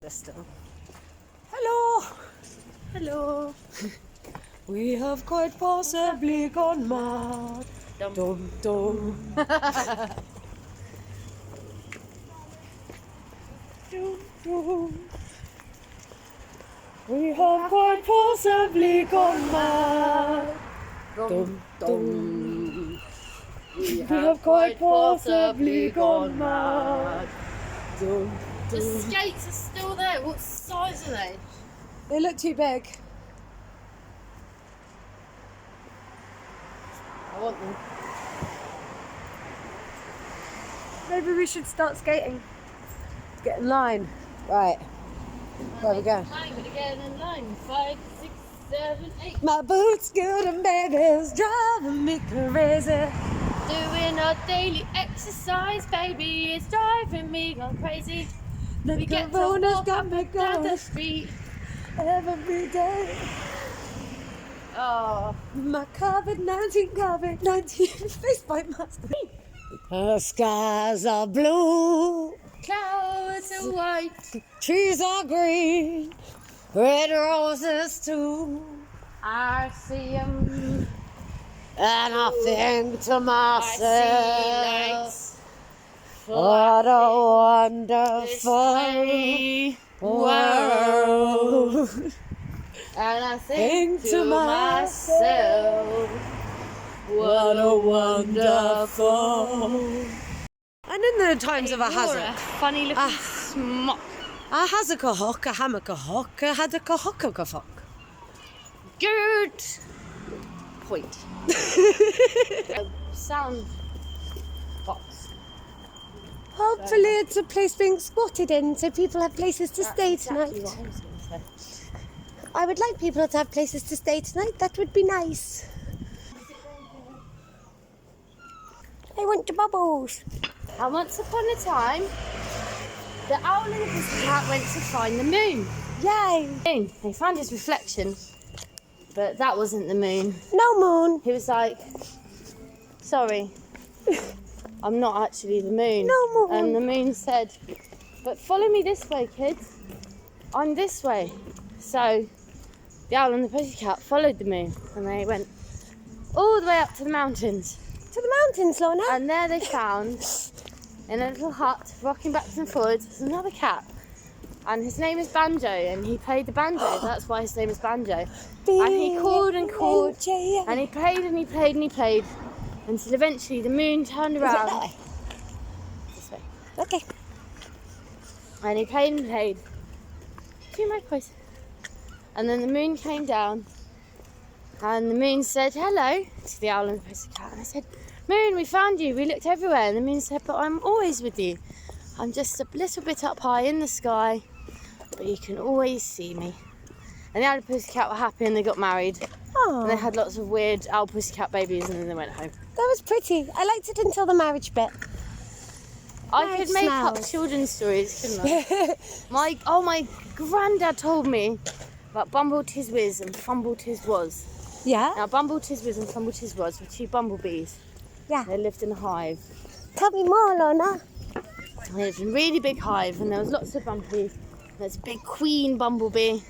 Still. Hello! Hello. We have quite possibly gone mad. Dum. Dum dum. Dum dum. We have quite possibly gone mad. Dum dum. We have quite possibly gone mad. Dum The dum. skates are still there. What size are they? They look too big. I want them. Maybe we should start skating. Get in line. Right. Where we go? I'm gonna get in line. 5, 6, 7, 8. My boots good and baby's driving me crazy. Doing a daily exercise, baby, it's driving me gone crazy. The We get to corona's walk got up me and down the going street. every day. Oh, My COVID-19 face bite mask. The skies are blue, clouds are white. trees are green, red roses too. I see 'em. And I think to I myself, see lights. what a This wonderful pretty world. And I think Think to to myself, What a wonderful. And in the times of a You're a hazard, funny looking smock. a hazaka hock, a hammock a hock, a hadaka hock a fuck. Good point. Sound box. Hopefully it's a place being squatted in so people have places to stay Exactly tonight. what I was going to say. I would like people to have places to stay tonight, that would be nice. I want the bubbles. And once upon a time, the owl and the pussycat went to find the moon. Yay! They found his reflection, but that wasn't the moon. No moon. He was like, sorry, I'm not actually the moon. No moon. And the moon said, but follow me this way, kids. I'm this way. So the owl and the pussycat followed the moon, and they went all the way up to the mountains. To the mountains, Lorna. And there they found, in a little hut, rocking backwards and forwards, was another cat. And his name is Banjo, and he played the banjo. That's why his name is Banjo. And he called and called, and he played and he played and he played, until eventually the moon turned Is it around. that way? This way. Okay. And he played and played. Two magpies. And then the moon came down, and the moon said hello to the owl and the pussycat. And I said, Moon, we found you. We looked everywhere. And the moon said, but I'm always with you. I'm just a little bit up high in the sky, but you can always see me. And the owl and the pussycat were happy, and they got married. And they Oh, had lots of weird owl pussycat babies, and then they went home. that was pretty. I liked it until the marriage bit. I Nice could make up smells. children's stories, couldn't I? My granddad told me about Bumble Tiz Whiz and Fumble Tiz Was. Yeah? Now, Bumble Tiz Whiz and Fumble Tiz Was were two bumblebees. Yeah. They lived in a hive. Tell me more, Lorna. They lived in a really big hive, and there was lots of bumblebees. There's a big queen bumblebee.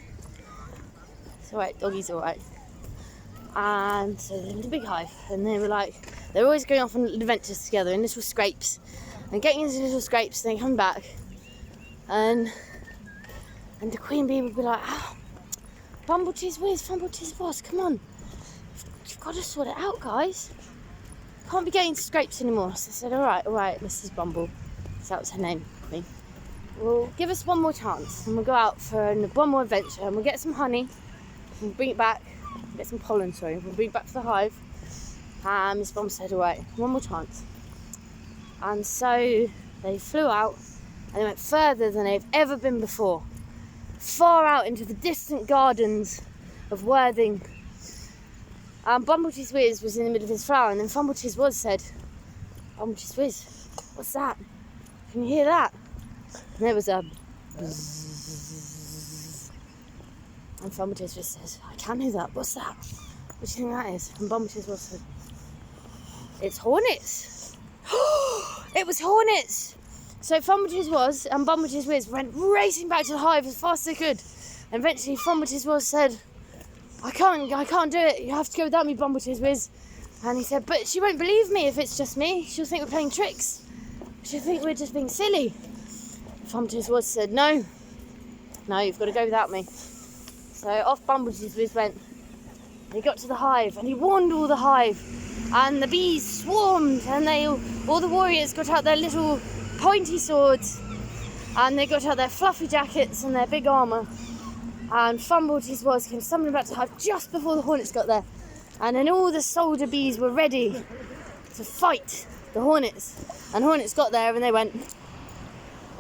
It's alright, doggy's alright. And so they lived in a big hive, and they were always going off on adventures together in little scrapes, and getting into little scrapes, and then coming back, and the queen bee would be like, Bumble Tiz Whiz, Fumble Tiz Was, come on, you've got to sort it out, guys. Can't be getting into scrapes anymore. So I said, all right, Mrs. Bumble. So that was her name, Queen. Well, give us one more chance, and we'll go out for one more adventure, and we'll get some honey, and we'll bring it back, get some pollen, we'll bring it back to the hive. And Miss Bumble said, all right, one more chance. And so they flew out, and they went further than they've ever been before, far out into the distant gardens of Worthing. Bumble Tiz Whiz was in the middle of his flower, and then Fumble Tiz Was said, Bumble Tiz Whiz, what's that? Can you hear that? And there was a bzzz. And Fumble Tiz Whiz says, I can hear that, what's that? What do you think that is? And Bumble Tiz Was said, it's hornets. It was hornets. So Fumbletee's Was and Bumbletee's Whiz went racing back to the hive as fast as they could. And eventually Fumbletee's Was said, I can't do it. You have to go without me, Bumbletee's Whiz. And he said, but she won't believe me if it's just me. She'll think we're playing tricks. She'll think we're just being silly. Fumbletee's Was said, no, you've got to go without me. So off Bumbletee's Whiz went. He got to the hive and he warned all the hive. And the bees swarmed and all the warriors got out their little pointy swords. And they got out their fluffy jackets and their big armour. And Fumbletee's Was came stumbling back to the hive just before the hornets got there. And then all the soldier bees were ready to fight the hornets. And the hornets got there and they went,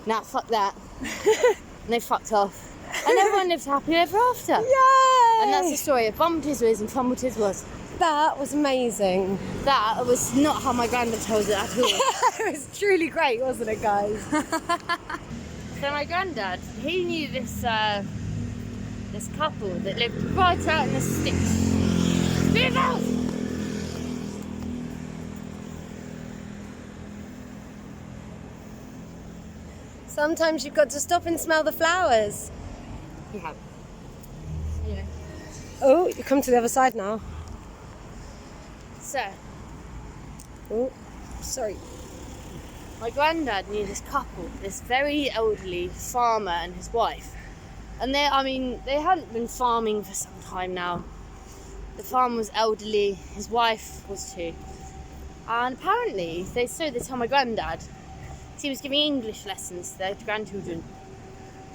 nah, fuck that. And they fucked off. And everyone lived happy ever after. Yay! And that's the story of Bumbletee's Whiz and Fumbletee's Was. That was amazing. That was not how my granddad told it at all. It was truly great, wasn't it, guys? So my granddad, he knew this couple that lived right out in the sticks. Move out! Sometimes you've got to stop and smell the flowers. You have. Anyway. Oh, you come to the other side now. So, Oh, sorry. my granddad knew this couple, this very elderly farmer and his wife. And they hadn't been farming for some time now. The farmer was elderly, his wife was too. And apparently, they told my granddad, he was giving English lessons to their grandchildren.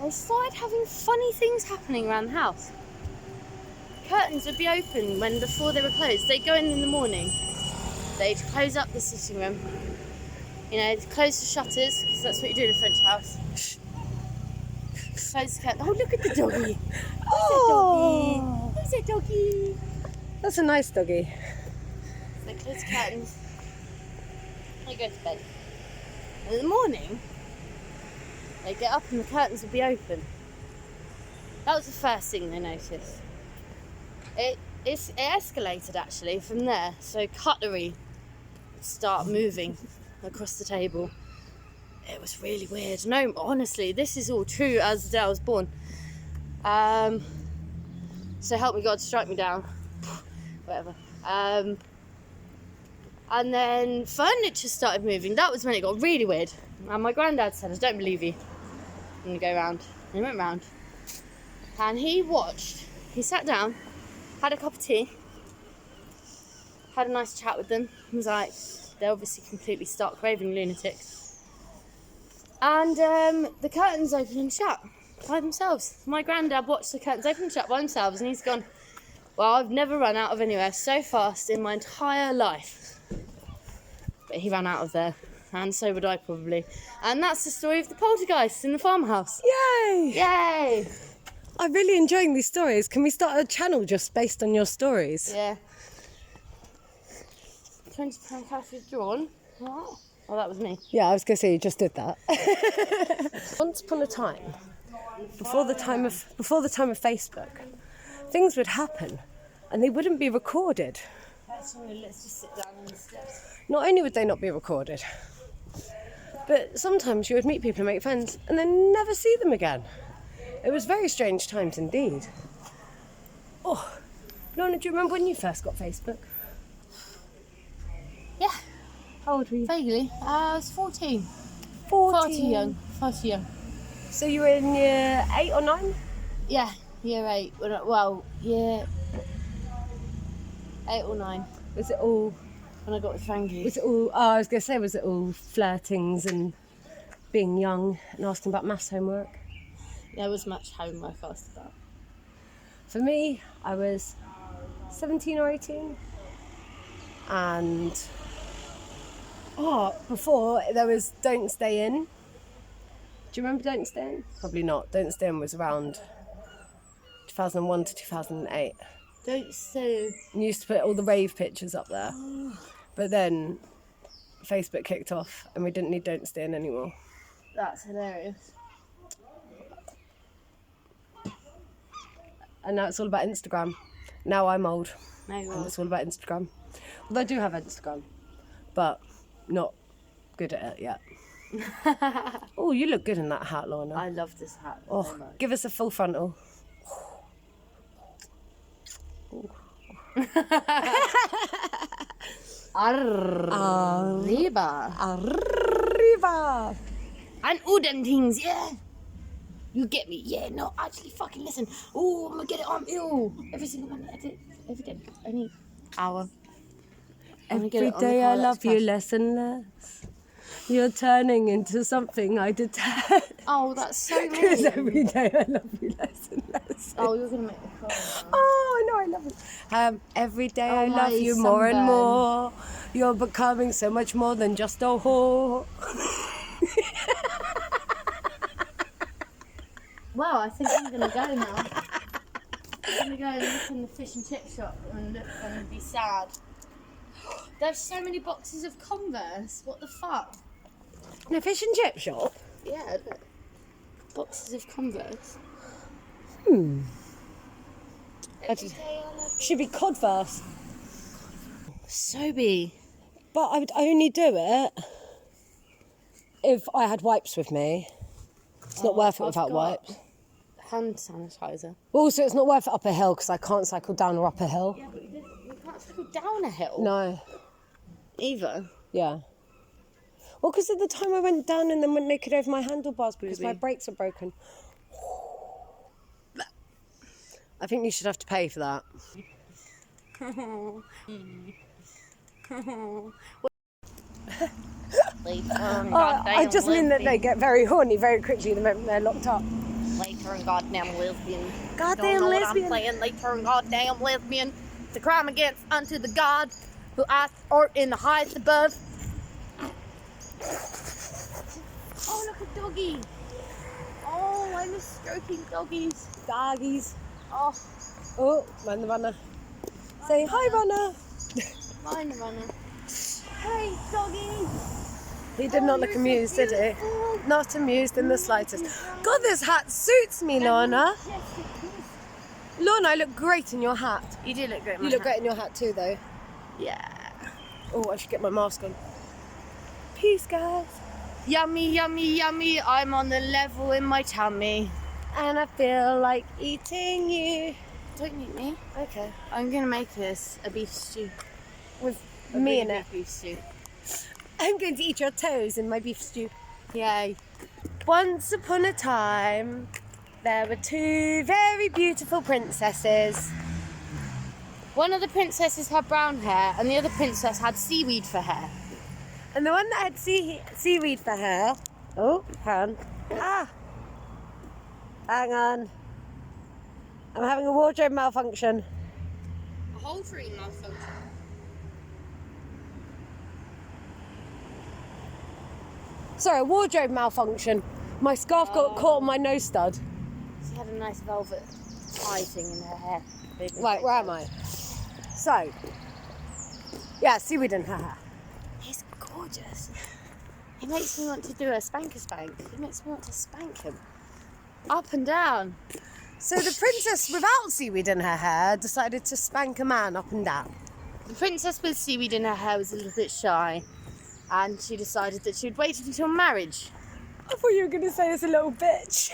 They started having funny things happening around the house. Curtains would be open before they were closed. They'd go in the morning. They'd close up the sitting room. They'd close the shutters, because that's what you do in a French house. Close the curtain. Oh, look at the doggy. Oh, Who's that doggy? that's a nice doggy. So they close the curtains. They go to bed. And in the morning, they get up and the curtains would be open. That was the first thing they noticed. It escalated actually from there. So cutlery would start moving across the table. It was really weird. No, honestly, this is all true as the day I was born. So help me God, strike me down. Whatever. And then furniture started moving. That was when it got really weird. And my granddad said, I don't believe you. I'm going to go round. And he went round. And he sat down, had a cup of tea, had a nice chat with them. He was like, they're obviously completely stark raving lunatics. And the curtains opened and shut by themselves. My granddad watched the curtains open and shut by themselves and he's gone, well, I've never run out of anywhere so fast in my entire life. But he ran out of there, and so would I probably. And that's the story of the poltergeist in the farmhouse. Yay! Yay! I'm really enjoying these stories. Can we start a channel just based on your stories? Yeah. £20 cash withdrawn. What? Oh, that was me. Yeah, I was going to say you just did that. Once upon a time, before the time of Facebook, things would happen, and they wouldn't be recorded. Let's just sit down on the steps. Not only would they not be recorded, but sometimes you would meet people and make friends and then never see them again. It was very strange times indeed. Oh, Lorna, do you remember when you first got Facebook? Yeah, How old were you? vaguely. I was 14. 14. Far too young. Far too young. So you were in year 8 or 9? Yeah, year 8. Well, year 8 or 9. Was it all... When I got with Frankie. Was it all... Oh, I was going to say, was it all flirtings and being young and asking about maths homework? There was much homework asked about. For me, I was 17 or 18. And... before there was Don't Stay In. Do you remember Don't Stay In? Probably not. Don't Stay In was around 2001 to 2008. Don't say. And used to put all the rave pictures up there. But then Facebook kicked off and we didn't need Don't Stay In anymore. That's hilarious. And now it's all about Instagram. Now I'm old. No, you And are. it's all about Instagram. Although I do have Instagram, but not good at it yet. Oh, you look good in that hat, Lorna. I love this hat so Oh, much. give us a full frontal. Arriba. Arriba! And Uden things, yeah. You get me, yeah. No, actually, fucking listen. Oh, I'm gonna get it on. Ew. Every single one. Every day. Any hour. Every day I love you less and less. You're turning into something I detest. Oh, that's so Because mean. every day I love you less and less. Oh, you're gonna make me cry. Oh, I know, I love it. Every day I Oh, love my you more and sunburn. more. You're becoming so much more than just a whore. Well, I think I'm gonna go now. I'm gonna go and look in the fish and chip shop and look and be sad. There's so many boxes of Converse. What the fuck? In a fish and chip shop? Yeah, look. Boxes of Converse. Should be Codverse. Sobe. But I would only do it if I had wipes with me. It's not worth it without wipes. Hand sanitizer. Also, it's not worth it up a hill because I can't cycle down or up a hill. Yeah, but you can't cycle down a hill. No. Either. Yeah. Well, because at the time I went down and then went naked over my handlebars because my brakes are broken. I think you should have to pay for that. I just mean that they get very horny very quickly the moment they're locked up. Later and goddamn lesbian. Goddamn Don't know lesbian. What I'm saying. Later and goddamn lesbian. The crime against unto the God who asked art in the highest above. Oh, look at doggy. Oh, I miss stroking doggies. Doggies. Oh, Oh, run the runner. Say hi, runner. mine runner. Hey, doggy. He did not look amused, did he? Not amused in the slightest. God, this hat suits me, Lorna. Lorna, I look great in your hat. You do look great. You look great in your hat too, though. Yeah. Oh, I should get my mask on. Peace, guys. Yummy, yummy, yummy. I'm on the level in my tummy. And I feel like eating you. Don't eat me. Okay. I'm gonna make us a beef stew. With A me really in it. big beef stew. I'm going to eat your toes in my beef stew. Yay. Once upon a time, there were two very beautiful princesses. One of the princesses had brown hair, and the other princess had seaweed for hair. And the one that had seaweed for hair... Oh, hang on. Hang on. I'm having a wardrobe malfunction. A whole tree malfunction. Sorry, a wardrobe malfunction. My scarf got caught on my nose stud. She had a nice velvet tie thing in her hair. Right, where am I? So, yeah, seaweed in her hair. He's gorgeous. He makes me want to do a spanker spank. He makes me want to spank him. Up and down. So the princess without seaweed in her hair decided to spank a man up and down. The princess with seaweed in her hair was a little bit shy, and she decided that she would wait until marriage. I thought you were going to say it's a little bitch.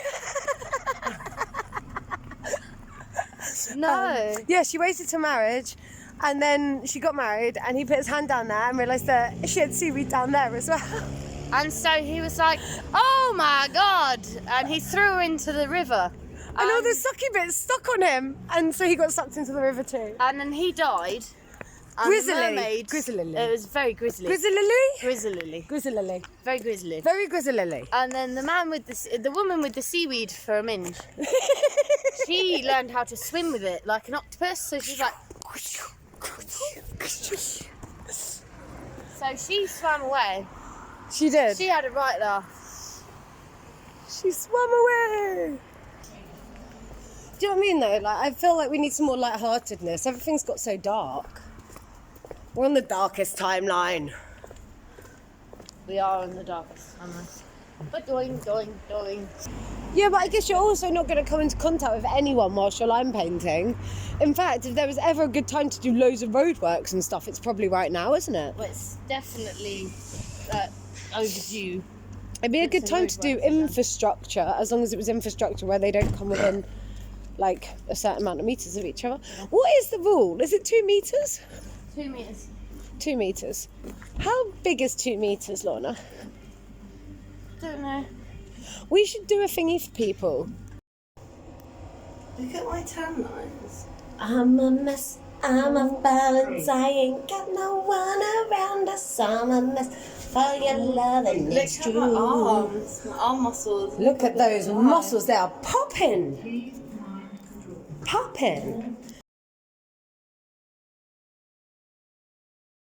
No. Yeah, she waited till marriage, and then she got married, and he put his hand down there and realised that she had seaweed down there as well. And so he was like, oh my God, and he threw her into the river. And all the sucky bits stuck on him, and so he got sucked into the river too. And then he died. And Grizzly. the mermaid, Grizzly. It was very grizzly. Grizzly? Grizzly. Grizzly. Very grizzly. Very grizzly. And then the woman with the seaweed for a minge, she learned how to swim with it like an octopus. So she's like, so she swam away. She did. She had a right laugh. She swam away. Do you know what I mean though? Like, I feel like we need some more lightheartedness. Everything's got so dark. We're on the darkest timeline. We are in the darkest timeline. But doing. Yeah, but I guess you're also not going to come into contact with anyone whilst you're line painting. In fact, if there was ever a good time to do loads of roadworks and stuff, it's probably right now, isn't it? Well, it's definitely overdue. It'd be a good It's a time to do road one, infrastructure, as long as it was infrastructure where they don't come within like a certain amount of meters of each other. What is the rule? Is it 2 meters? 2 meters. 2 meters. How big is 2 meters, Lorna? Don't know. We should do a thingy for people. Look at my tan lines. I'm a mess, I'm a balance, I ain't got no one around us. I'm a mess for your love and Look it's at true. my arm muscles. Look at those muscles, they are popping. Popping.